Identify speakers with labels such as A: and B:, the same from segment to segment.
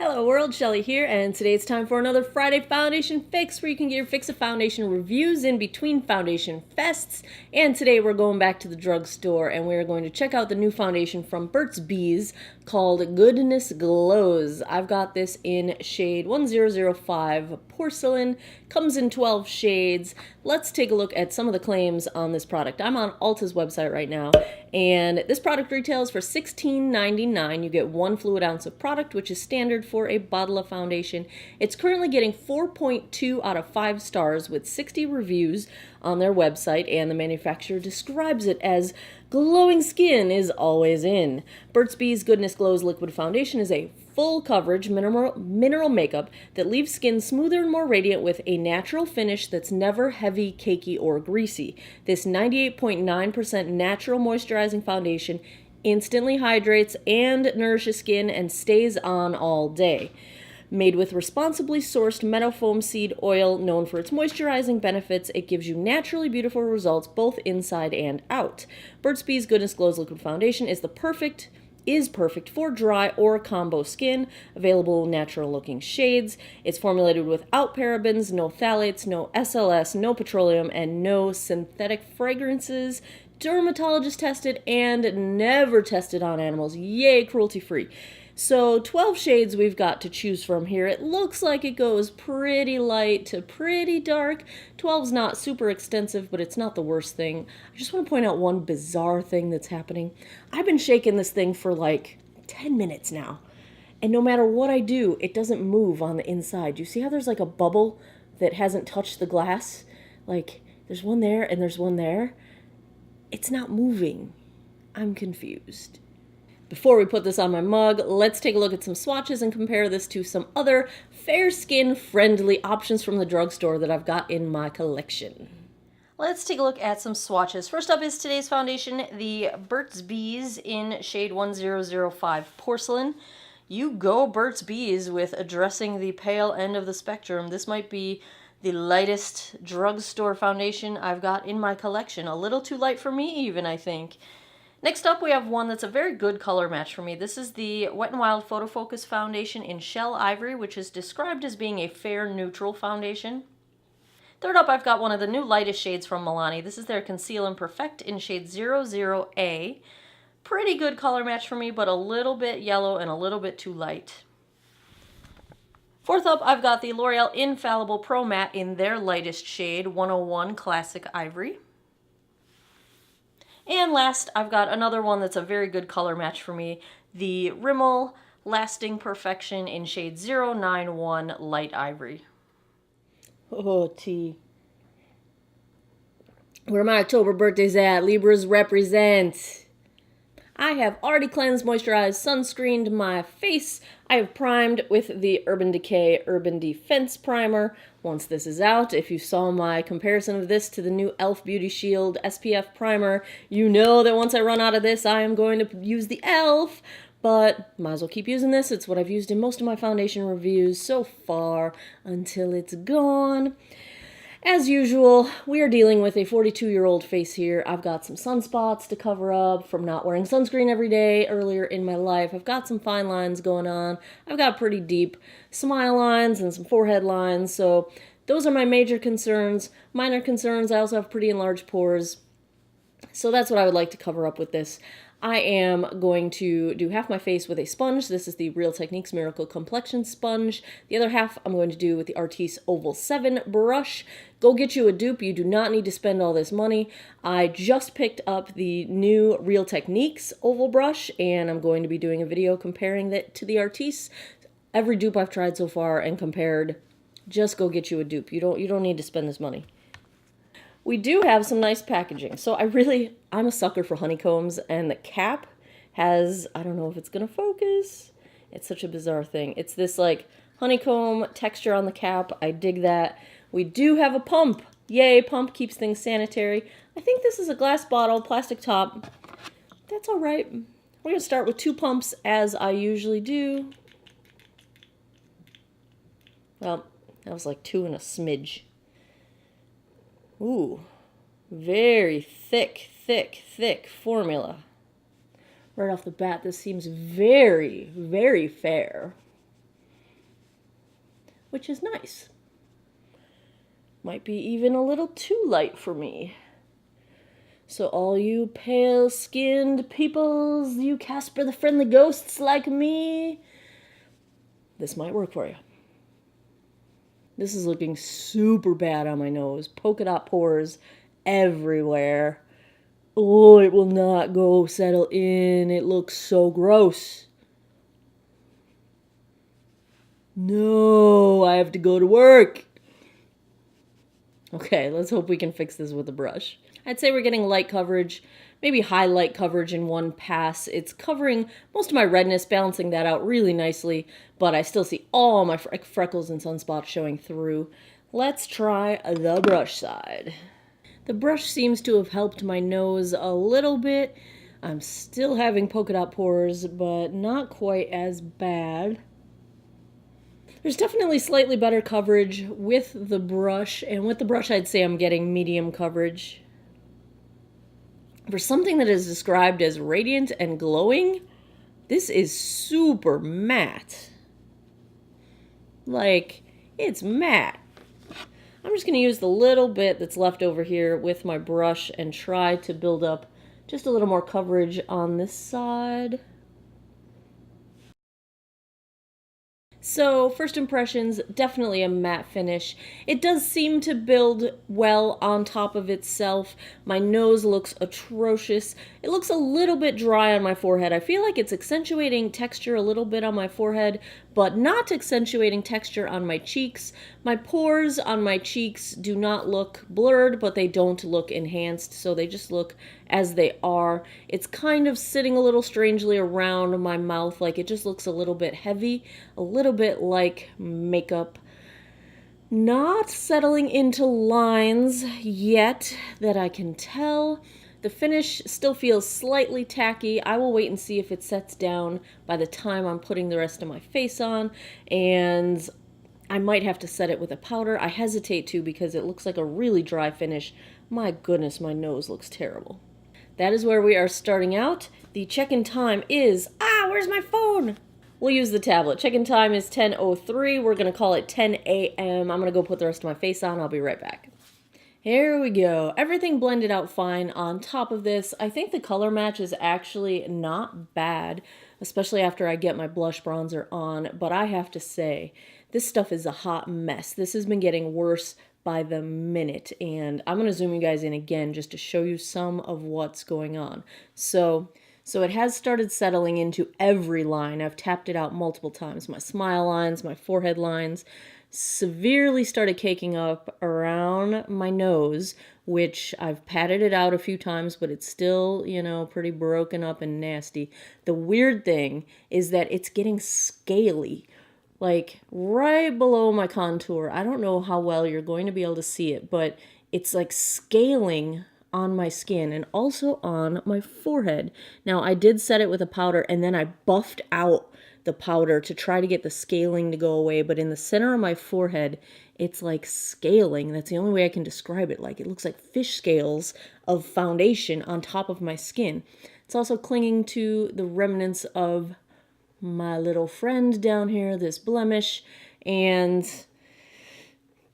A: Hello world, Shelly here, and today it's time for another Friday Foundation Fix, where you can get your fix of foundation reviews in between foundation fests. And today we're going back to the drugstore and we're going to check out the new foundation from Burt's Bees called Goodness Glows. I've got this in shade 1005 Porcelain, comes in 12 shades. Let's take a look at some of the claims on this product. I'm on Ulta's website right now, and this product retails for $16.99. You get 1 fluid ounce of product, which is standard for a bottle of foundation. It's currently getting 4.2 out of 5 stars with 60 reviews on their website, and the manufacturer describes it as glowing skin is always in. Burt's Bees Goodness Glows Liquid Foundation is a full coverage mineral makeup that leaves skin smoother and more radiant with a natural finish that's never heavy, cakey, or greasy. This 98.9% natural moisturizing foundation instantly hydrates and nourishes skin and stays on all day. Made with responsibly sourced meadow foam seed oil known for its moisturizing benefits, it gives you naturally beautiful results both inside and out. Burt's Bees Goodness Glows Liquid Foundation is perfect for dry or combo skin, available in natural looking shades. It's formulated without parabens, no phthalates, no SLS, no petroleum, and no synthetic fragrances. Dermatologist tested and never tested on animals. Yay, cruelty free. So 12 shades we've got to choose from here. It looks like it goes pretty light to pretty dark. 12's not super extensive, but it's not the worst thing. I just want to point out one bizarre thing that's happening. I've been shaking this thing for like 10 minutes now, and no matter what I do, it doesn't move on the inside. You see how there's like a bubble that hasn't touched the glass? Like, there's one there and there's one there. It's not moving. I'm confused. Before we put this on my mug, let's take a look at some swatches and compare this to some other fair skin friendly options from the drugstore that I've got in my collection. Let's take a look at some swatches. First up is today's foundation, the Burt's Bees in shade 1005 Porcelain. You go Burt's Bees with addressing the pale end of the spectrum. This might be the lightest drugstore foundation I've got in my collection. A little too light for me even, I think. Next up, we have one that's a very good color match for me. This is the Wet n Wild Photo Focus Foundation in Shell Ivory, which is described as being a fair neutral foundation. Third up, I've got one of the new lightest shades from Milani. This is their Conceal and Perfect in shade 00A. Pretty good color match for me, but a little bit yellow and a little bit too light. Fourth up, I've got the L'Oreal Infallible Pro Matte in their lightest shade, 101 Classic Ivory. And last, I've got another one that's a very good color match for me, the Rimmel Lasting Perfection in shade 091 Light Ivory. Oh, T. Where my October birthday's at, Libras represent. I have already cleansed, moisturized, sunscreened my face. I have primed with the Urban Decay Urban Defense Primer. Once this is out, if you saw my comparison of this to the new e.l.f. Beauty Shield SPF Primer, you know that once I run out of this, I am going to use the e.l.f. But might as well keep using this. It's what I've used in most of my foundation reviews so far until it's gone. As usual, we are dealing with a 42-year-old face here. I've got some sunspots to cover up from not wearing sunscreen every day earlier in my life. I've got some fine lines going on. I've got pretty deep smile lines and some forehead lines. So those are my major concerns. Minor concerns, I also have pretty enlarged pores. So that's what I would like to cover up with this. I am going to do half my face with a sponge. This is the Real Techniques Miracle Complexion Sponge. The other half I'm going to do with the Artis Oval 7 brush. Go get you a dupe. You do not need to spend all this money. I just picked up the new Real Techniques oval brush, and I'm going to be doing a video comparing that to the Artis. Every dupe I've tried so far and compared, just go get you a dupe. You don't need to spend this money. We do have some nice packaging. So I'm a sucker for honeycombs, and the cap has, I don't know if it's gonna focus. It's such a bizarre thing. It's this like honeycomb texture on the cap. I dig that. We do have a pump. Yay, pump keeps things sanitary. I think this is a glass bottle, plastic top. That's all right. We're gonna start with 2 pumps as I usually do. Well, that was like 2 and a smidge. Ooh, very thick formula. Right off the bat, this seems very, very fair. which is nice. Might be even a little too light for me. So all you pale-skinned peoples, you Casper the Friendly Ghosts like me, this might work for you. This is looking super bad on my nose. Polka dot pores everywhere. Oh, it will not go settle in. It looks so gross. No, I have to go to work. Okay, let's hope we can fix this with a brush. I'd say we're getting light coverage, maybe high light coverage in one pass. It's covering most of my redness, balancing that out really nicely, but I still see all my freckles and sunspots showing through. Let's try the brush side. The brush seems to have helped my nose a little bit. I'm still having polka dot pores, but not quite as bad. There's definitely slightly better coverage with the brush, and with the brush I'd say I'm getting medium coverage. For something that is described as radiant and glowing, this is super matte. Like, it's matte. I'm just going to use the little bit that's left over here with my brush and try to build up just a little more coverage on this side. So, first impressions, definitely a matte finish. It does seem to build well on top of itself. My nose looks atrocious. It looks a little bit dry on my forehead. I feel like it's accentuating texture a little bit on my forehead, but not accentuating texture on my cheeks. My pores on my cheeks do not look blurred, but they don't look enhanced, so they just look as they are. It's kind of sitting a little strangely around my mouth, like it just looks a little bit heavy, a little bit like makeup. Not settling into lines yet that I can tell. The finish still feels slightly tacky. I will wait and see if it sets down by the time I'm putting the rest of my face on, and I might have to set it with a powder. I hesitate to because it looks like a really dry finish. My goodness, my nose looks terrible. That is where we are starting out. The check-in time is... where's my phone? We'll use the tablet. Check-in time is 10:03. We're going to call it 10 a.m. I'm going to go put the rest of my face on. I'll be right back. Here we go. Everything blended out fine on top of this. I think the color match is actually not bad, especially after I get my blush bronzer on. But I have to say, this stuff is a hot mess. This has been getting worse by the minute, and I'm going to zoom you guys in again just to show you some of what's going on. So it has started settling into every line. I've tapped it out multiple times. My smile lines, my forehead lines, severely started caking up around my nose, which I've patted it out a few times, but it's still, you know, pretty broken up and nasty. The weird thing is that it's getting scaly, like right below my contour. I don't know how well you're going to be able to see it, but it's like scaling on my skin and also on my forehead. Now, I did set it with a powder, and then I buffed out the powder to try to get the scaling to go away, but in the center of my forehead, it's like scaling. That's the only way I can describe it. Like, it looks like fish scales of foundation on top of my skin. It's also clinging to the remnants of my little friend down here, this blemish, and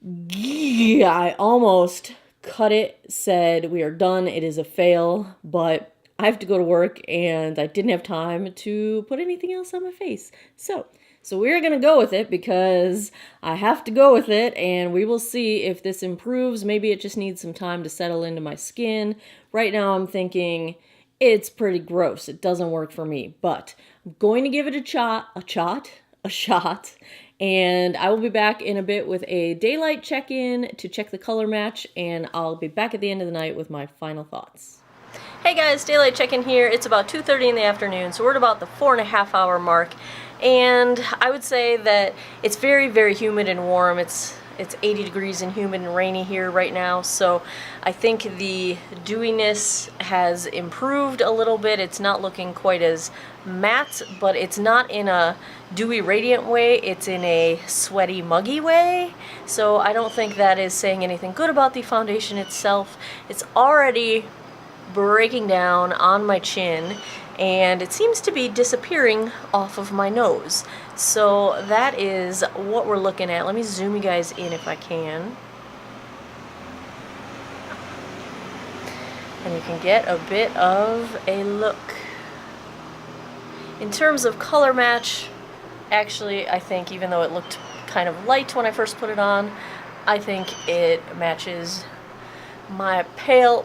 A: I almost cut it, said we are done, it is a fail, but I have to go to work and I didn't have time to put anything else on my face. So we're going to go with it because I have to go with it, and we will see if this improves. Maybe it just needs some time to settle into my skin. Right now I'm thinking it's pretty gross. It doesn't work for me, but I'm going to give it a shot, and I will be back in a bit with a daylight check-in to check the color match, and I'll be back at the end of the night with my final thoughts. Hey guys, daylight check-in here. It's about 2:30 in the afternoon, so we're at about the 4.5 hour mark, and I would say that it's very, very humid and warm. It's 80 degrees and humid and rainy here right now, so I think the dewiness has improved a little bit. It's not looking quite as matte, but it's not in a dewy, radiant way. It's in a sweaty, muggy way, so I don't think that is saying anything good about the foundation itself. It's already breaking down on my chin, and it seems to be disappearing off of my nose. So that is what we're looking at. Let me zoom you guys in if I can. And you can get a bit of a look. In terms of color match, actually, I think even though it looked kind of light when I first put it on, I think it matches my pale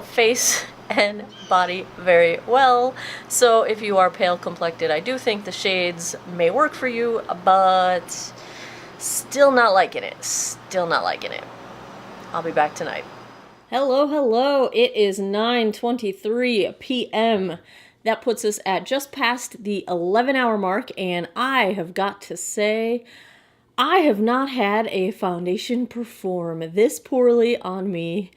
A: face and body very well. So if you are pale complected, I do think the shades may work for you, but still not liking it. Still not liking it. I'll be back tonight. Hello. It is 9:23 p.m. That puts us at just past the 11-hour mark, and I have got to say, I have not had a foundation perform this poorly on me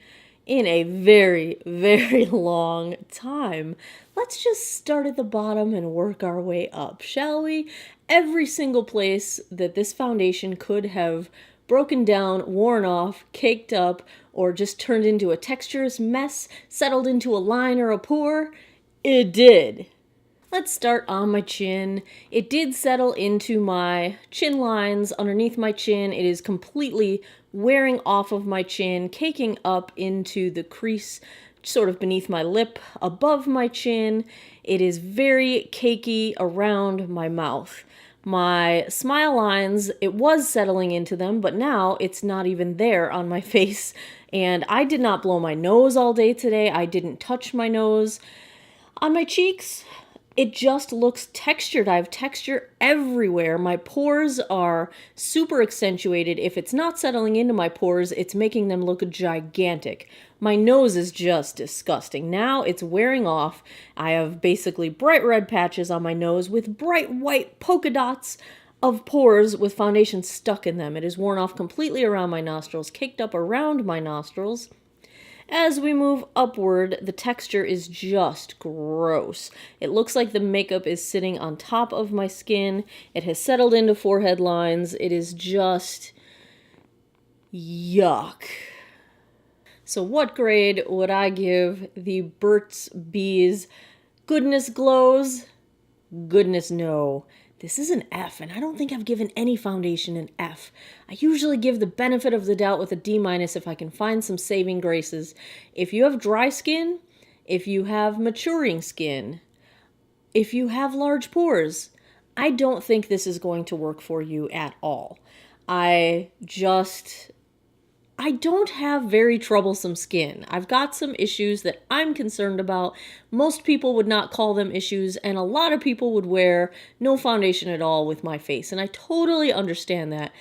A: in a very, very long time. Let's just start at the bottom and work our way up, shall we? Every single place that this foundation could have broken down, worn off, caked up, or just turned into a texturous mess, settled into a line or a pore, it did. Let's start on my chin. It did settle into my chin lines underneath my chin. It is completely wearing off of my chin, caking up into the crease sort of beneath my lip, above my chin. It is very cakey around my mouth. My smile lines, it was settling into them, but now it's not even there on my face. And I did not blow my nose all day today. I didn't touch my nose. On my cheeks, it just looks textured. I have texture everywhere. My pores are super accentuated. If it's not settling into my pores, it's making them look gigantic. My nose is just disgusting. Now it's wearing off. I have basically bright red patches on my nose with bright white polka dots of pores with foundation stuck in them. It is worn off completely around my nostrils, caked up around my nostrils. As we move upward, the texture is just gross. It looks like the makeup is sitting on top of my skin. It has settled into forehead lines. It is just yuck. So what grade would I give the Burt's Bees Goodness Glows? Goodness no. This is an F, and I don't think I've given any foundation an F. I usually give the benefit of the doubt with a D- if I can find some saving graces. If you have dry skin, if you have maturing skin, if you have large pores, I don't think this is going to work for you at all. I don't have very troublesome skin. I've got some issues that I'm concerned about. Most people would not call them issues, and a lot of people would wear no foundation at all with my face, and I totally understand that.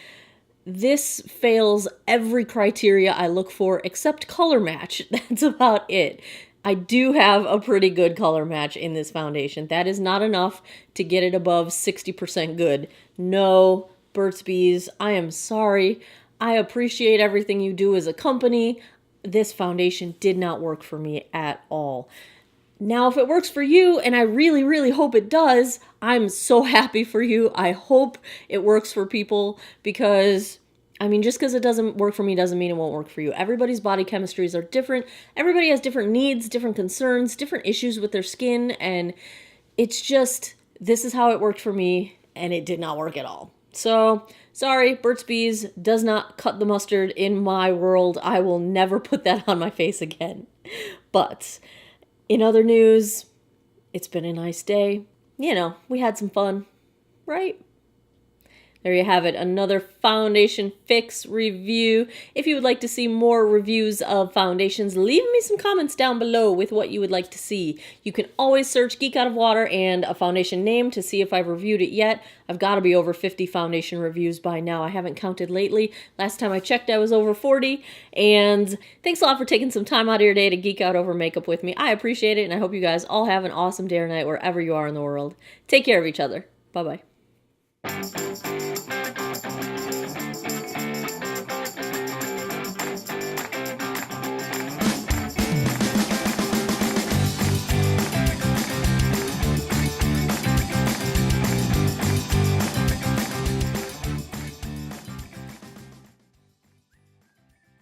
A: This fails every criteria I look for except color match. That's about it. I do have a pretty good color match in this foundation. That is not enough to get it above 60% good. No, Burt's Bees, I am sorry. I appreciate everything you do as a company. This foundation did not work for me at all. Now, if it works for you, and I really, really hope it does, I'm so happy for you. I hope it works for people because, I mean, just because it doesn't work for me doesn't mean it won't work for you. Everybody's body chemistries are different. Everybody has different needs, different concerns, different issues with their skin, and it's just, this is how it worked for me, and it did not work at all. So, sorry, Burt's Bees does not cut the mustard in my world. I will never put that on my face again. But, in other news, it's been a nice day. You know, we had some fun, right? There you have it, another foundation fix review. If you would like to see more reviews of foundations, leave me some comments down below with what you would like to see. You can always search Geek Out of Water and a foundation name to see if I've reviewed it yet. I've got to be over 50 foundation reviews by now. I haven't counted lately. Last time I checked, I was over 40. And thanks a lot for taking some time out of your day to geek out over makeup with me. I appreciate it, and I hope you guys all have an awesome day or night wherever you are in the world. Take care of each other. Bye-bye.